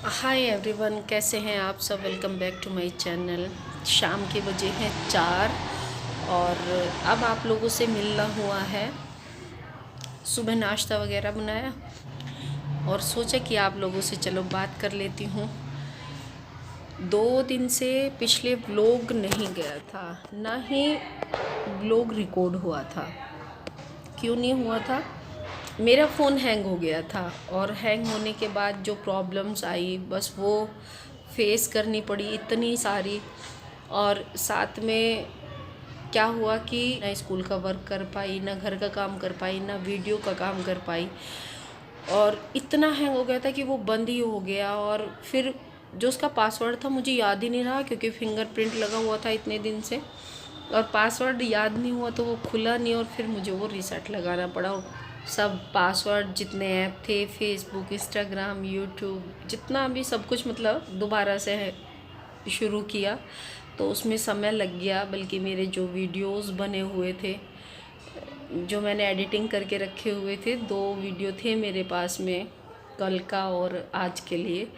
Hi everyone, कैसे हैं आप सब। Welcome back to my channel. शाम के बजे हैं 4 और अब आप लोगों से मिलना हुआ है। सुबह नाश्ता वगैरह बनाया और सोचा कि आप लोगों से चलो बात कर लेती हूँ। 2 दिन से पिछले व्लॉग नहीं गया था, ना ही व्लॉग रिकॉर्ड हुआ था। क्यों नहीं हुआ था? मेरा फ़ोन हैंग हो गया था और हैंग होने के बाद जो प्रॉब्लम्स आई बस वो फेस करनी पड़ी इतनी सारी। और साथ में क्या हुआ कि ना स्कूल का वर्क कर पाई, ना घर का काम कर पाई, ना वीडियो का काम कर पाई। और इतना हैंग हो गया था कि वो बंद ही हो गया। और फिर जो उसका पासवर्ड था मुझे याद ही नहीं रहा, क्योंकि फिंगरप्रिंट लगा हुआ था इतने दिन से और पासवर्ड याद नहीं हुआ तो वो खुला नहीं। और फिर मुझे वो रीसेट लगाना पड़ा और सब पासवर्ड जितने ऐप थे, फेसबुक, इंस्टाग्राम, यूट्यूब, जितना भी सब कुछ मतलब दोबारा से शुरू किया। तो उसमें समय लग गया। बल्कि मेरे जो वीडियोस बने हुए थे, जो मैंने एडिटिंग करके रखे हुए थे, 2 वीडियो थे मेरे पास में, कल का और आज के लिए,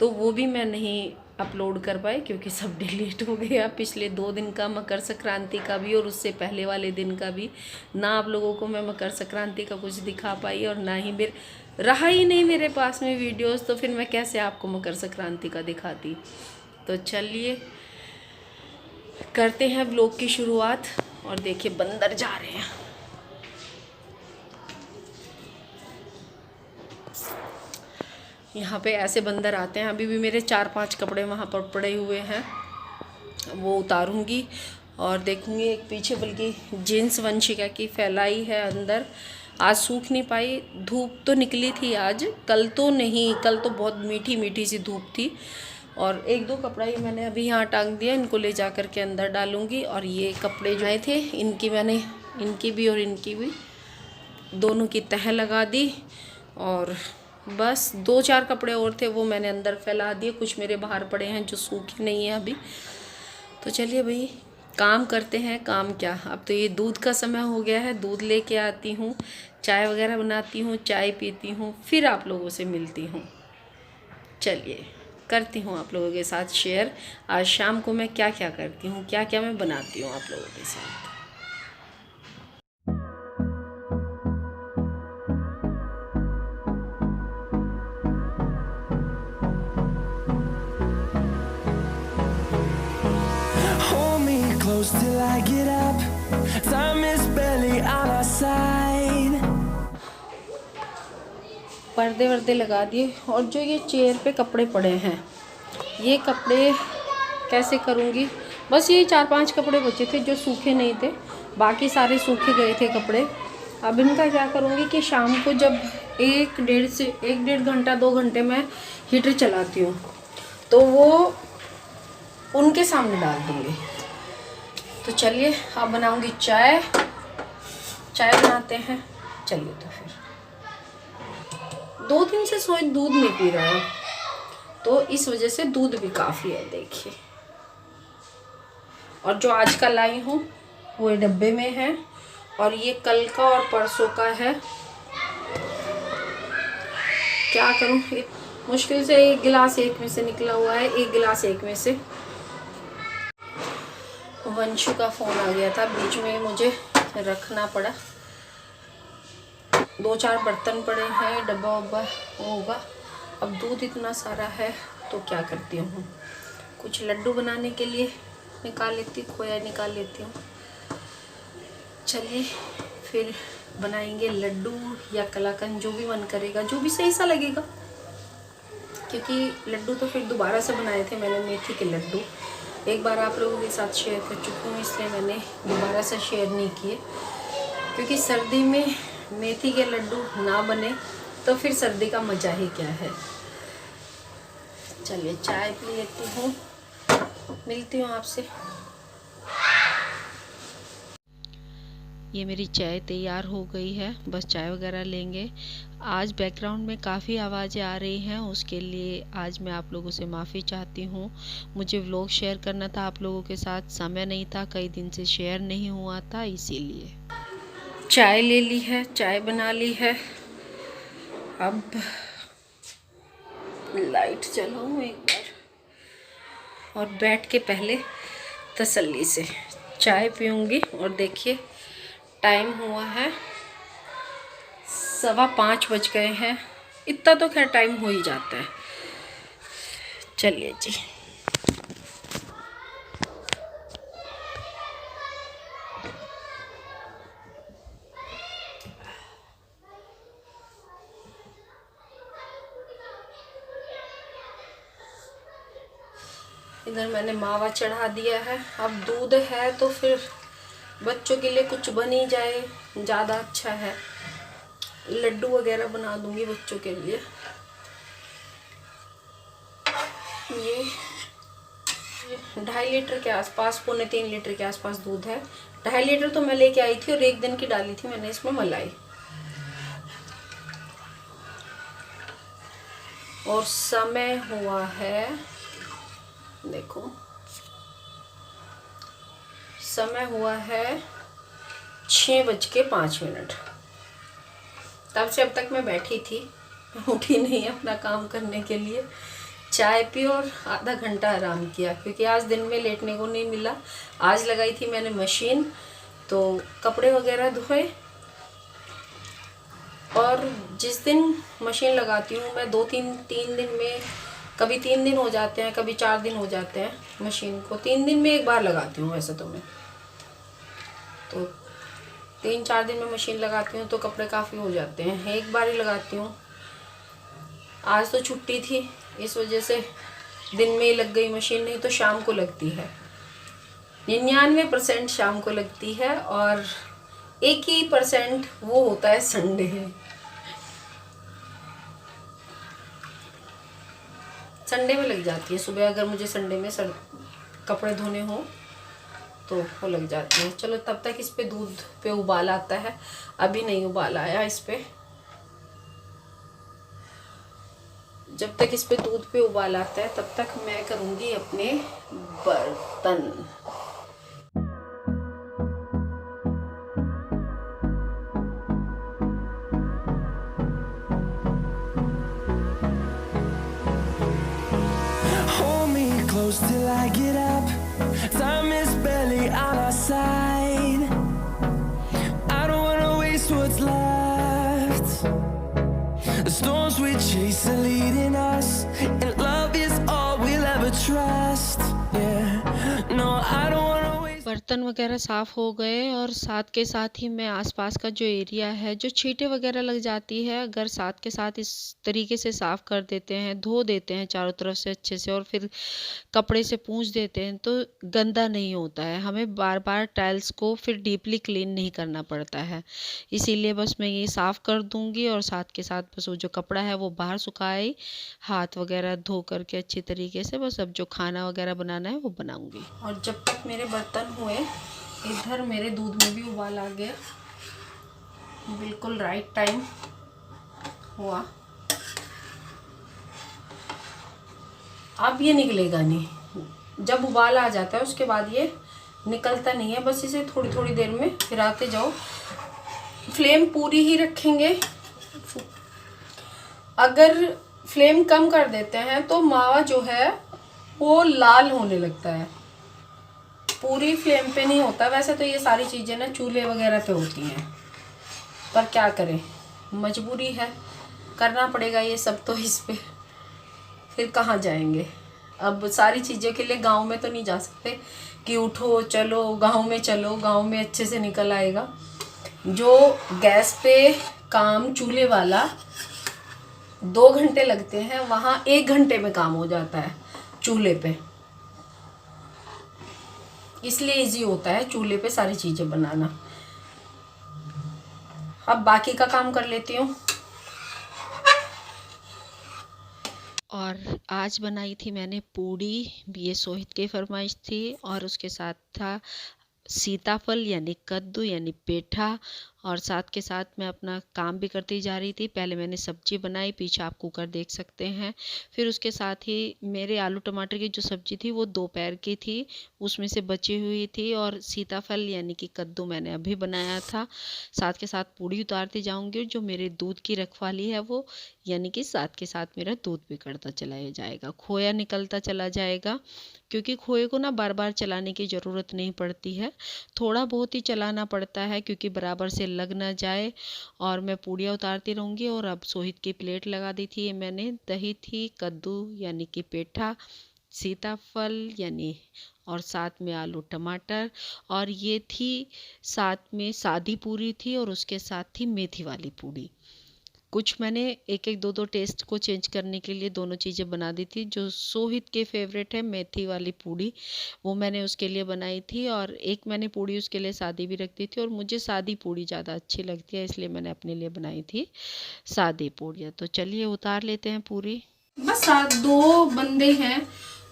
तो वो भी मैं नहीं अपलोड कर पाई क्योंकि सब डिलीट हो गया। पिछले 2 दिन का, मकर संक्रांति का भी और उससे पहले वाले दिन का भी, ना आप लोगों को मैं मकर संक्रांति का कुछ दिखा पाई और ना ही मेरे रहा ही नहीं मेरे पास में वीडियोस। तो फिर मैं कैसे आपको मकर संक्रांति का दिखाती। तो चलिए करते हैं व्लॉग की शुरुआत। और देखिए बंदर जा रहे हैं। यहाँ पे ऐसे बंदर आते हैं। अभी भी मेरे 4-5 कपड़े वहाँ पर पड़े हुए हैं, वो उतारूँगी और देखूँगी। एक पीछे बल्कि जीन्स वंशिका की फैलाई है अंदर, आज सूख नहीं पाई। धूप तो निकली थी आज, कल तो नहीं, कल तो बहुत मीठी मीठी सी धूप थी। और 1-2 कपड़ा ही मैंने अभी यहाँ टांग दिया, इनको ले जा कर के अंदर डालूँगी। और ये कपड़े जो आए थे इनकी मैंने, इनकी भी और इनकी भी, दोनों की तह लगा दी। और बस 2-4 कपड़े और थे वो मैंने अंदर फैला दिए। कुछ मेरे बाहर पड़े हैं जो सूखे नहीं हैं अभी। तो चलिए भाई काम करते हैं। काम क्या, अब तो ये दूध का समय हो गया है। दूध लेके आती हूँ, चाय वगैरह बनाती हूँ, चाय पीती हूँ, फिर आप लोगों से मिलती हूँ। चलिए करती हूँ आप लोगों के साथ शेयर आज शाम को मैं क्या क्या करती हूँ, क्या क्या मैं बनाती हूँ आप लोगों के साथ। Hold me close till I get up. Time is barely on our side. पर्दे वर्दे लगा दिए। और जो ये चेयर पे कपड़े पड़े हैं, ये कपड़े कैसे करूँगी। बस ये 4-5 कपड़े बचे थे जो सूखे नहीं थे, बाकी सारे सूखे गए थे कपड़े। अब इनका क्या करूँगी कि शाम को जब 1-1.5 घंटा 2 घंटे में हीटर चलाती हूँ तो वो उनके सामने डाल दूँगी। तो चलिए अब बनाऊँगी चाय। चाय बनाते हैं। चलिए तो फिर 2 दिन से सोच दूध नहीं पी रहा है, तो इस वजह से दूध भी काफ़ी है। देखिए, और जो आज का लाई हूँ वो डब्बे में है और ये कल का और परसों का है। क्या करूँ, मुश्किल से 1 गिलास एक में से निकला हुआ है, 1 गिलास एक में से। वंशु का फ़ोन आ गया था, बीच में मुझे रखना पड़ा। 2-4 बर्तन पड़े हैं, डब्बा वब्बा होगा। अब दूध इतना सारा है तो क्या करती हूँ, कुछ लड्डू बनाने के लिए निकाल लेती, खोया निकाल लेती हूँ। चलिए फिर बनाएंगे लड्डू या कलाकंद, जो भी मन करेगा, जो भी सही सा लगेगा। क्योंकि लड्डू तो फिर दोबारा से बनाए थे मैंने, मेथी के लड्डू एक बार आप लोगों के साथ शेयर कर चुकी हूँ, इसलिए मैंने दोबारा से शेयर नहीं किए। क्योंकि सर्दी में मेथी के लड्डू ना बने तो फिर सर्दी का मज़ा ही क्या है। चलिए चाय पी लेती हूँ, मिलती हूँ आपसे। ये मेरी चाय तैयार हो गई है, बस चाय वगैरह लेंगे। आज बैकग्राउंड में काफ़ी आवाज़ें आ रही हैं, उसके लिए आज मैं आप लोगों से माफ़ी चाहती हूँ। मुझे व्लॉग शेयर करना था आप लोगों के साथ, समय नहीं था, कई दिन से शेयर नहीं हुआ था, इसीलिए। चाय ले ली है, चाय बना ली है। अब लाइट जलाऊं एक बार और बैठ के पहले तसल्ली से चाय पीऊंगी। और देखिए टाइम हुआ है 5:15 बज गए हैं। इतना तो खैर टाइम हो ही जाता है। चलिए जी। इधर मैंने मावा चढ़ा दिया है। अब दूध है तो फिर बच्चों के लिए कुछ बन ही जाए, ज़्यादा अच्छा है। लड्डू वगैरह बना दूंगी बच्चों के लिए। ये 2.5 लीटर के आसपास, 2.25 लीटर के आसपास दूध है। 2.5 लीटर तो मैं लेके आई थी और 1 दिन की डाली थी मैंने इसमें मलाई। और समय हुआ है, देखो समय हुआ है 6:05। तब से अब तक मैं बैठी थी, उठी नहीं अपना काम करने के लिए। चाय पी और आधा घंटा आराम किया, क्योंकि आज दिन में लेटने को नहीं मिला। आज लगाई थी मैंने मशीन, तो कपड़े वगैरह धोए। और जिस दिन मशीन लगाती हूँ मैं 3 दिन में, कभी 3 दिन हो जाते हैं, कभी 4 दिन हो जाते हैं। मशीन को 3 दिन में एक बार लगाती हूँ वैसे तो मैं, तो 3-4 दिन में मशीन लगाती हूँ तो कपड़े काफ़ी हो जाते हैं। एक बार ही लगाती हूँ। आज तो छुट्टी थी, इस वजह से दिन में ही लग गई मशीन, नहीं तो शाम को लगती है। 99% शाम को लगती है और 1% वो होता है संडे। संडे में लग जाती है सुबह, अगर मुझे संडे में कपड़े धोने हो तो वो लग जाती है। चलो तब तक इस पे दूध पे उबाल आता है। अभी नहीं उबाल आया इस पे। जब तक इस पे दूध पे उबाल आता है तब तक मैं करूँगी अपने बर्तन। Hold me close till I get up. Time is barely on our side. I don't wanna waste what's left. The storms we chase are leading us, and love is all we'll ever trust. Yeah, no, I don't wanna waste. बर्तन वगैरह साफ़ हो गए और साथ के साथ ही मैं आसपास का जो एरिया है, जो छींटे वगैरह लग जाती है, अगर साथ के साथ इस तरीके से साफ़ कर देते हैं, धो देते हैं चारों तरफ से अच्छे से और फिर कपड़े से पूंछ देते हैं तो गंदा नहीं होता है। हमें बार बार टाइल्स को फिर डीपली क्लीन नहीं करना पड़ता है। इसीलिए बस मैं ये साफ़ कर दूंगी और साथ के साथ बस वो जो कपड़ा है वो बाहर सुखाई, हाथ वगैरह धो करके अच्छी तरीके से बस अब जो खाना वगैरह बनाना है वो बनाऊंगी। और जब तक मेरे बर्तन हुए, इधर मेरे दूध में भी उबाल आ गया। बिल्कुल राइट टाइम हुआ। अब ये निकलेगा नहीं, जब उबाल आ जाता है उसके बाद ये निकलता नहीं है। बस इसे थोड़ी थोड़ी देर में फिराते जाओ। फ्लेम पूरी ही रखेंगे। अगर फ्लेम कम कर देते हैं तो मावा जो है वो लाल होने लगता है, पूरी फ्लेम पे नहीं होता। वैसे तो ये सारी चीज़ें ना चूल्हे वगैरह पे होती हैं, पर क्या करें, मजबूरी है, करना पड़ेगा ये सब। तो इस पे फिर कहाँ जाएंगे। अब सारी चीज़ों के लिए गांव में तो नहीं जा सकते कि उठो चलो गांव में चलो, गांव में अच्छे से निकल आएगा। जो गैस पे काम चूल्हे वाला 2 घंटे लगते हैं, वहाँ 1 घंटे में काम हो जाता है चूल्हे पे। इसलिए इजी होता है चूल्हे पे सारी चीज़ें बनाना। अब बाकी का काम कर लेती हूँ। और आज बनाई थी मैंने पूड़ी, ये सोहित की फरमाइश थी। और उसके साथ था सीताफल यानी कद्दू यानी पेठा और साथ के साथ मैं अपना काम भी करती जा रही थी। पहले मैंने सब्जी बनाई, पीछे आप कुकर देख सकते हैं। फिर उसके साथ ही मेरे आलू टमाटर की जो सब्जी थी वो दोपहर की थी, उसमें से बची हुई थी। और सीताफल यानी कि कद्दू मैंने अभी बनाया था। साथ के साथ पूड़ी उतारती जाऊंगी। जो मेरे दूध की रखवाली है वो, यानी कि साथ के साथ मेरा दूध भी करता चला जाएगा, खोया निकलता चला जाएगा। क्योंकि खोए को ना बार बार चलाने की ज़रूरत नहीं पड़ती है, थोड़ा बहुत ही चलाना पड़ता है क्योंकि बराबर से लग ना जाए। और मैं पूड़ियाँ उतारती रहूँगी। और अब सोहित की प्लेट लगा दी थी मैंने। दही थी, कद्दू यानी कि पेठा, सीताफल यानी, और साथ में आलू टमाटर, और ये थी साथ में सादी पूरी थी, और उसके साथ थी मेथी वाली पूड़ी। कुछ मैंने एक एक दो दो टेस्ट को चेंज करने के लिए दोनों चीज़ें बना दी थी। जो सोहित के फेवरेट है मेथी वाली पूड़ी, वो मैंने उसके लिए बनाई थी। और एक मैंने पूड़ी उसके लिए सादी भी रख दी थी। और मुझे सादी पूड़ी ज़्यादा अच्छी लगती है, इसलिए मैंने अपने लिए बनाई थी सादी पूड़ियाँ। तो चलिए उतार लेते हैं पूरी। बस 2 बंदे हैं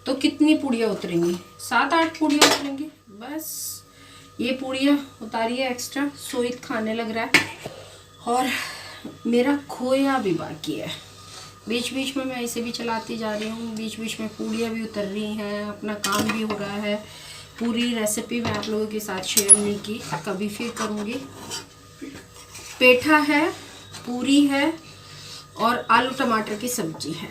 तो कितनी पूड़ियाँ उतरेंगी? 7-8 पूड़ियाँ उतरेंगी बस। ये पूड़ियाँ उतारिए एक्स्ट्रा, सोहित खाने लग रहा है। और मेरा खोया भी बाकी है। बीच बीच में मैं इसे भी चलाती जा रही हूँ, बीच बीच में पूड़ियाँ भी उतर रही हैं, अपना काम भी हो रहा है। पूरी रेसिपी मैं आप लोगों के साथ शेयर नहीं की, कभी फिर करूँगी। पेठा है, पूरी है, और आलू टमाटर की सब्जी है।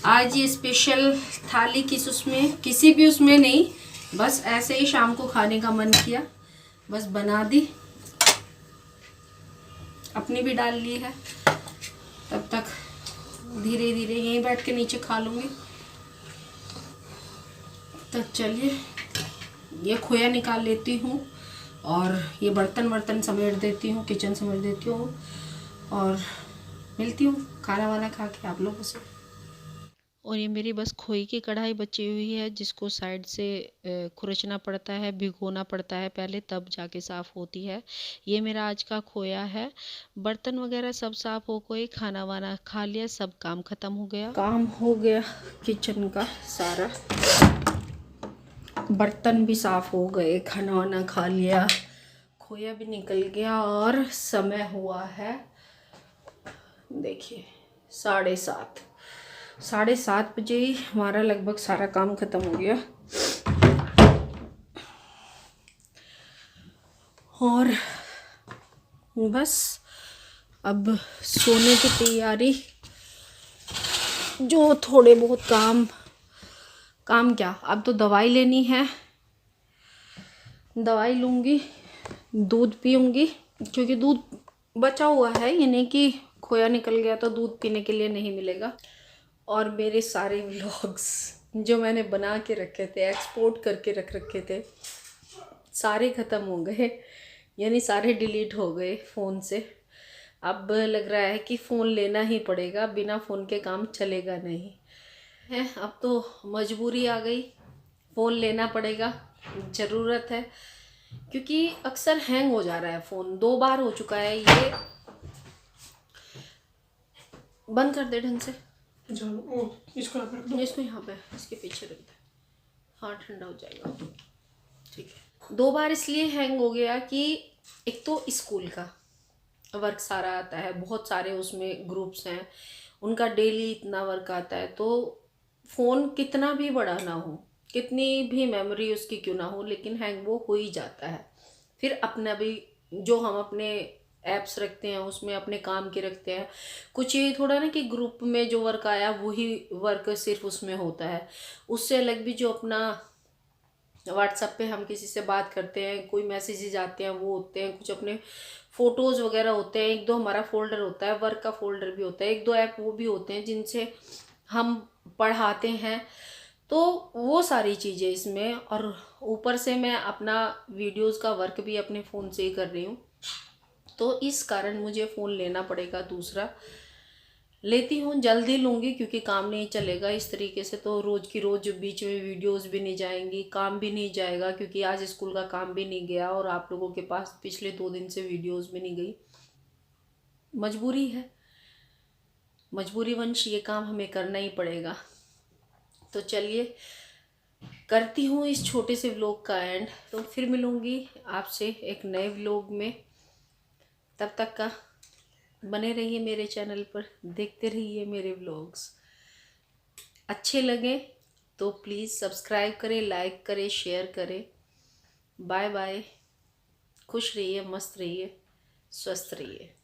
आज ये स्पेशल थाली किसी भी उसमें नहीं, बस ऐसे ही शाम को खाने का मन किया, बस बना दी। अपनी भी डाल ली है, तब तक धीरे धीरे यहीं बैठ के नीचे खा लूँगी। तो चलिए ये खोया निकाल लेती हूँ, और ये बर्तन समेट देती हूँ, किचन समेट देती हूँ, और मिलती हूँ खाना वाना खा के आप लोगों से। और ये मेरी बस खोई की कढ़ाई बची हुई है, जिसको साइड से खुरचना पड़ता है, भिगोना पड़ता है पहले, तब जाके साफ़ होती है। ये मेरा आज का खोया है। बर्तन वगैरह सब साफ़ हो गए, खाना वाना खा लिया, सब काम ख़त्म हो गया। काम हो गया किचन का सारा, बर्तन भी साफ़ हो गए, खाना वाना खा लिया, खोया भी निकल गया। और समय हुआ है देखिए 7:30 बजे ही हमारा लगभग सारा काम ख़त्म हो गया। और बस अब सोने की तैयारी। जो थोड़े बहुत काम क्या, अब तो दवाई लेनी है, दवाई लूँगी, दूध पीऊँगी, क्योंकि दूध बचा हुआ है, ये नहीं कि खोया निकल गया तो दूध पीने के लिए नहीं मिलेगा। और मेरे सारे व्लॉग्स जो मैंने बना के रखे थे, एक्सपोर्ट करके रख रखे थे, सारे ख़त्म हो गए, यानी सारे डिलीट हो गए फ़ोन से। अब लग रहा है कि फ़ोन लेना ही पड़ेगा, बिना फ़ोन के काम चलेगा नहीं है। अब तो मजबूरी आ गई, फ़ोन लेना पड़ेगा, ज़रूरत है, क्योंकि अक्सर हैंग हो जा रहा है फ़ोन। 2 बार हो चुका है ये। बंद कर दे ढंग से, इसको यहाँ पे, इसके पीछे रख दे, हाँ ठंडा हो जाएगा। ठीक है, 2 बार इसलिए हैंग हो गया कि एक तो स्कूल का वर्क सारा आता है, बहुत सारे उसमें ग्रुप्स हैं, उनका डेली इतना वर्क आता है, तो फ़ोन कितना भी बड़ा ना हो, कितनी भी मेमोरी उसकी क्यों ना हो, लेकिन हैंग वो हो ही जाता है। फिर अपना भी जो हम अपने ऐप्स रखते हैं उसमें अपने काम के रखते हैं, कुछ ये थोड़ा ना कि ग्रुप में जो वर्क आया वही वर्क सिर्फ उसमें होता है। उससे अलग भी जो अपना व्हाट्सएप पे हम किसी से बात करते हैं, कोई मैसेजेस आते हैं वो होते हैं, कुछ अपने फ़ोटोज़ वगैरह होते हैं, 1-2 हमारा फ़ोल्डर होता है, वर्क का फ़ोल्डर भी होता है, 1-2 ऐप वो भी होते हैं जिनसे हम पढ़ाते हैं। तो वो सारी चीज़ें इसमें, और ऊपर से मैं अपना वीडियोज़ का वर्क भी अपने फ़ोन से ही कर रही हूँ, तो इस कारण मुझे फ़ोन लेना पड़ेगा। दूसरा लेती हूँ, जल्दी लूँगी, क्योंकि काम नहीं चलेगा इस तरीके से, तो रोज़ की रोज़ बीच में वीडियोस भी नहीं जाएंगी, काम भी नहीं जाएगा, क्योंकि आज स्कूल का काम भी नहीं गया और आप लोगों के पास पिछले 2 दिन से वीडियोस भी नहीं गई। मजबूरी है, मजबूरीवंश ये काम हमें करना ही पड़ेगा। तो चलिए करती हूँ इस छोटे से व्लॉग का एंड, तो फिर मिलूँगी आपसे एक नए व्लॉग में। तब तक का बने रहिए मेरे चैनल पर, देखते रहिए मेरे व्लॉग्स। अच्छे लगे तो प्लीज़ सब्सक्राइब करें, लाइक करें, शेयर करें। Bye bye. खुश रहिए, मस्त रहिए, स्वस्थ रहिए।